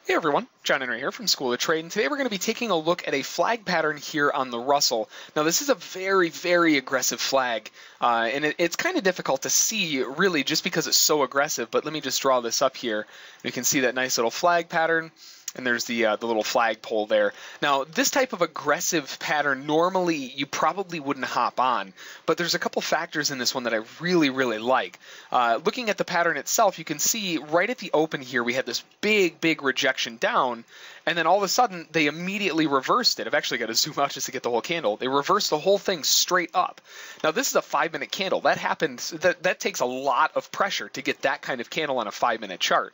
Hey everyone, John Henry here from School of Trade, and today we're going to be taking a look at a flag pattern here on the Russell. Now this is a very, very aggressive flag, and it's kind of difficult to see really just because it's so aggressive, but let me just draw this up here. You can see that nice little flag pattern. And there's the little flagpole there. Now, this type of aggressive pattern, normally you probably wouldn't hop on, but there's a couple factors in this one that I really, really like. Looking at the pattern itself, you can see right at the open here, we had this big, big rejection down, and then all of a sudden, they immediately reversed it. I've actually got to zoom out just to get the whole candle. They reversed the whole thing straight up. Now, this is a 5-minute candle. That happens, that takes a lot of pressure to get that kind of candle on a 5-minute chart.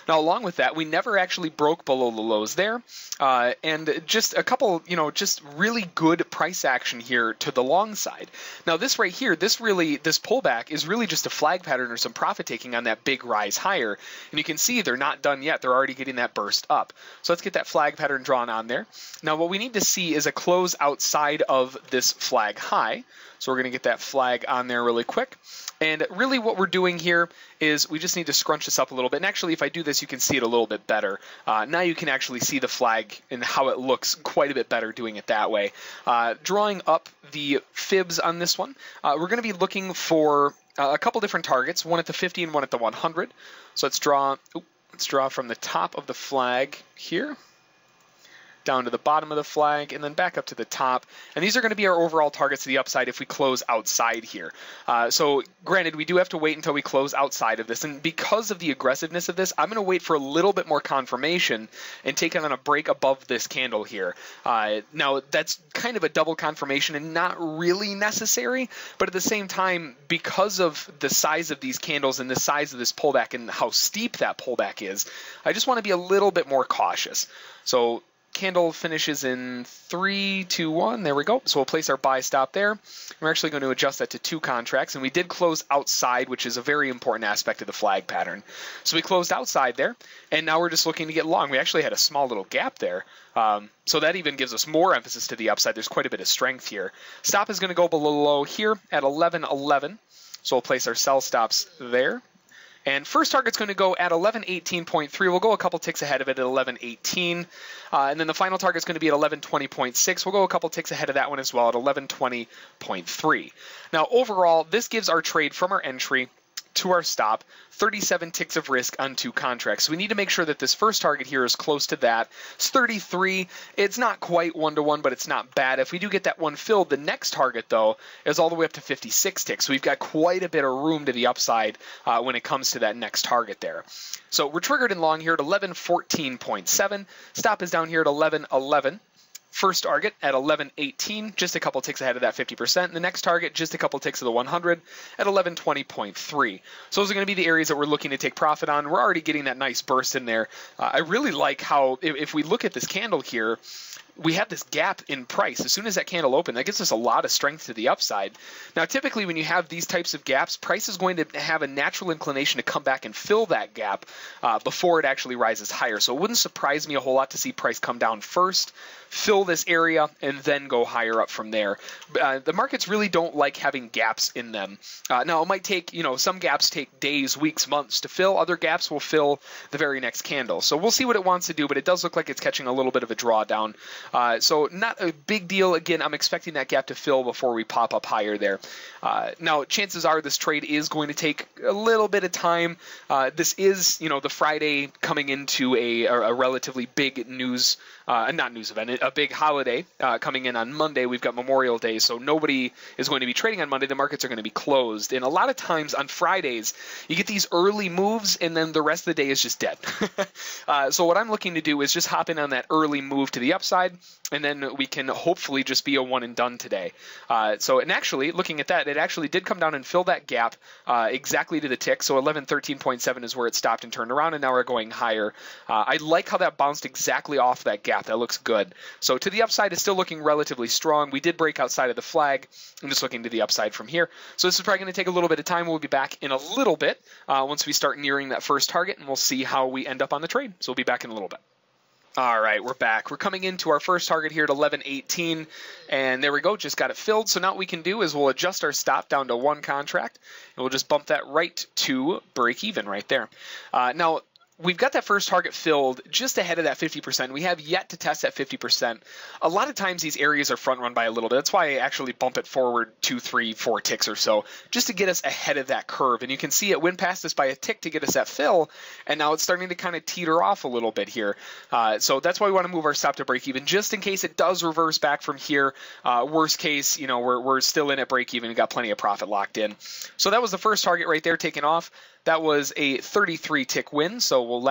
Now, along with that, we never actually broke below the lows there, and just a couple, just really good price action here to the long side. Now, this right here, this pullback is really just a flag pattern or some profit taking on that big rise higher, and you can see they're not done yet. They're already getting that burst up. So let's get that flag pattern drawn on there. Now, what we need to see is a close outside of this flag high. So we're going to get that flag on there really quick. And really what we're doing here is we just need to scrunch this up a little bit. And actually, if I do this, you can see it a little bit better. Now you can actually see the flag and how it looks quite a bit better doing it that way. Drawing up the fibs on this one, we're going to be looking for a couple different targets, one at the 50 and one at the 100. So let's draw from the top of the flag here, down to the bottom of the flag, and then back up to the top. And these are going to be our overall targets to the upside if we close outside here. So granted, we do have to wait until we close outside of this. And because of the aggressiveness of this, I'm going to wait for a little bit more confirmation and take it on a break above this candle here. Now, that's kind of a double confirmation and not really necessary. But at the same time, because of the size of these candles and the size of this pullback and how steep that pullback is, I just want to be a little bit more cautious. So candle finishes in 3, 2, 1. There we go. So we'll place our buy stop there. We're actually going to adjust that to 2 contracts. And we did close outside, which is a very important aspect of the flag pattern. So we closed outside there. And now we're just looking to get long. We actually had a small little gap there. So that even gives us more emphasis to the upside. There's quite a bit of strength here. Stop is going to go below low here at 11.11. So we'll place our sell stops there. And first target's going to go at 1118.3. We'll go a couple ticks ahead of it at 1118. And then the final target's going to be at 1120.6. We'll go a couple ticks ahead of that one as well at 1120.3. Now, overall, this gives our trade from our entry to our stop 37 ticks of risk on 2 contracts. So we need to make sure that this first target here is close to that. It's 33. It's not quite 1-to-1, but it's not bad. If we do get that one filled, the next target, though, is all the way up to 56 ticks. So we've got quite a bit of room to the upside when it comes to that next target there. So we're triggered in long here at 1114.7. Stop is down here at 1111. First target at 1118, just a couple ticks ahead of that 50%. And the next target, just a couple ticks of the 100 at 1120.3. So those are going to be the areas that we're looking to take profit on. We're already getting that nice burst in there. I really like how, if we look at this candle here, we have this gap in price. As soon as that candle opened, that gives us a lot of strength to the upside. Now, typically when you have these types of gaps, price is going to have a natural inclination to come back and fill that gap before it actually rises higher. So it wouldn't surprise me a whole lot to see price come down first, fill this area, and then go higher up from there. The markets really don't like having gaps in them. Now, it might take, some gaps take days, weeks, months to fill. Other gaps will fill the very next candle. So we'll see what it wants to do, but it does look like it's catching a little bit of a drawdown. So not a big deal. Again, I'm expecting that gap to fill before we pop up higher there. Now, chances are this trade is going to take a little bit of time. This is, the Friday coming into a relatively big news, not news event, a big holiday coming in on Monday. We've got Memorial Day, so nobody is going to be trading on Monday. The markets are going to be closed. And a lot of times on Fridays, you get these early moves, and then the rest of the day is just dead. So what I'm looking to do is just hop in on that early move to the upside, and then we can hopefully just be a one and done today. And actually, looking at that, it actually did come down and fill that gap exactly to the tick. So 1113.7 is where it stopped and turned around, and now we're going higher. I like how that bounced exactly off that gap. That looks good. So to the upside, it's still looking relatively strong. We did break outside of the flag. I'm just looking to the upside from here. So this is probably going to take a little bit of time. We'll be back in a little bit once we start nearing that first target, and we'll see how we end up on the trade. So we'll be back in a little bit. All right, we're back. We're coming into our first target here at 1118, and there we go, just got it filled. So now what we can do is we'll adjust our stop down to 1 contract, and we'll just bump that right to break even right there. Now, we've got that first target filled just ahead of that 50%. We have yet to test that 50%. A lot of times these areas are front run by a little bit. That's why I actually bump it forward 2, 3, 4 ticks or so, just to get us ahead of that curve. And you can see it went past us by a tick to get us that fill, and now it's starting to kind of teeter off a little bit here. So that's why we want to move our stop to break even, just in case it does reverse back from here. Worst case, you know, we're still in at break even. We got plenty of profit locked in. So that was the first target right there taken off. That was a 33 tick win, so we'll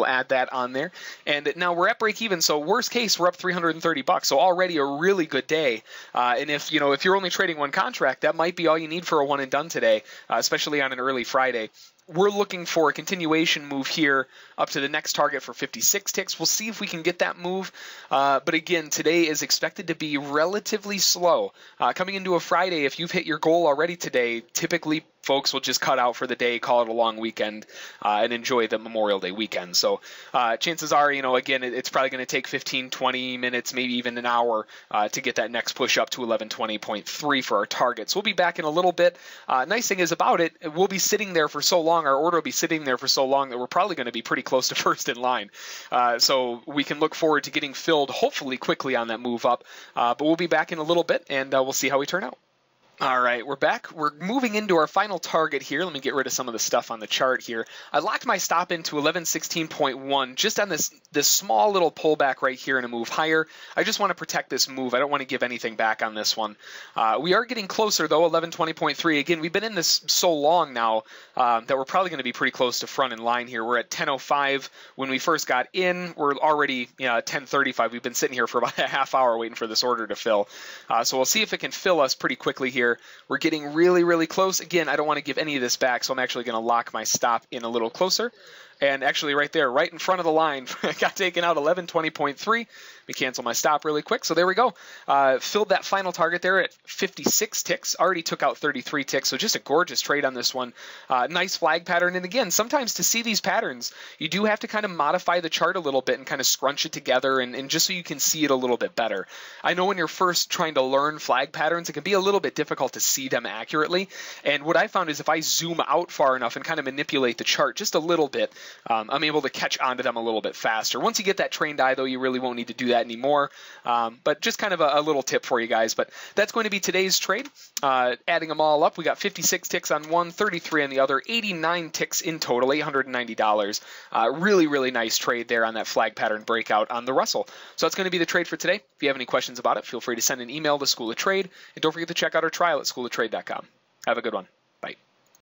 add that on there. And now we're at break even, so worst case, we're up $330. So already a really good day. And if you're only trading one contract, that might be all you need for a one and done today, especially on an early Friday. We're looking for a continuation move here up to the next target for 56 ticks. We'll see if we can get that move. But again, today is expected to be relatively slow. Coming into a Friday, if you've hit your goal already today, typically folks will just cut out for the day, call it a long weekend, and enjoy the Memorial Day weekend. So chances are, again, it's probably going to take 15, 20 minutes, maybe even an hour to get that next push up to 1120.3 for our targets. We'll be back in a little bit. Nice thing is about it, we'll be sitting there for so long, our order will be sitting there for so long that we're probably going to be pretty close to first in line. So we can look forward to getting filled hopefully quickly on that move up. But we'll be back in a little bit, and we'll see how we turn out. All right, we're back. We're moving into our final target here. Let me get rid of some of the stuff on the chart here. I locked my stop into 1116.1 just on this small little pullback right here and a move higher. I just want to protect this move. I don't want to give anything back on this one. We are getting closer, though, 1120.3. Again, we've been in this so long now that we're probably going to be pretty close to front in line here. We're at 10:05 when we first got in. We're already 10:35. We've been sitting here for about a half hour waiting for this order to fill. So we'll see if it can fill us pretty quickly here. We're getting really, really close. Again, I don't want to give any of this back, so I'm actually going to lock my stop in a little closer. And actually right there, right in front of the line, got taken out 1120.3. Let me cancel my stop really quick. So there we go. Filled that final target there at 56 ticks. Already took out 33 ticks. So just a gorgeous trade on this one. Nice flag pattern. And again, sometimes to see these patterns, you do have to kind of modify the chart a little bit and kind of scrunch it together and just so you can see it a little bit better. I know when you're first trying to learn flag patterns, it can be a little bit difficult to see them accurately. And what I found is if I zoom out far enough and kind of manipulate the chart just a little bit, I'm able to catch onto them a little bit faster. Once you get that trained eye, though, you really won't need to do that anymore. But just kind of a little tip for you guys. But that's going to be today's trade. Adding them all up, we got 56 ticks on one, 33 on the other, 89 ticks in total, $890. Really, really nice trade there on that flag pattern breakout on the Russell. So that's going to be the trade for today. If you have any questions about it, feel free to send an email to School of Trade. And don't forget to check out our trial at schooloftrade.com. Have a good one.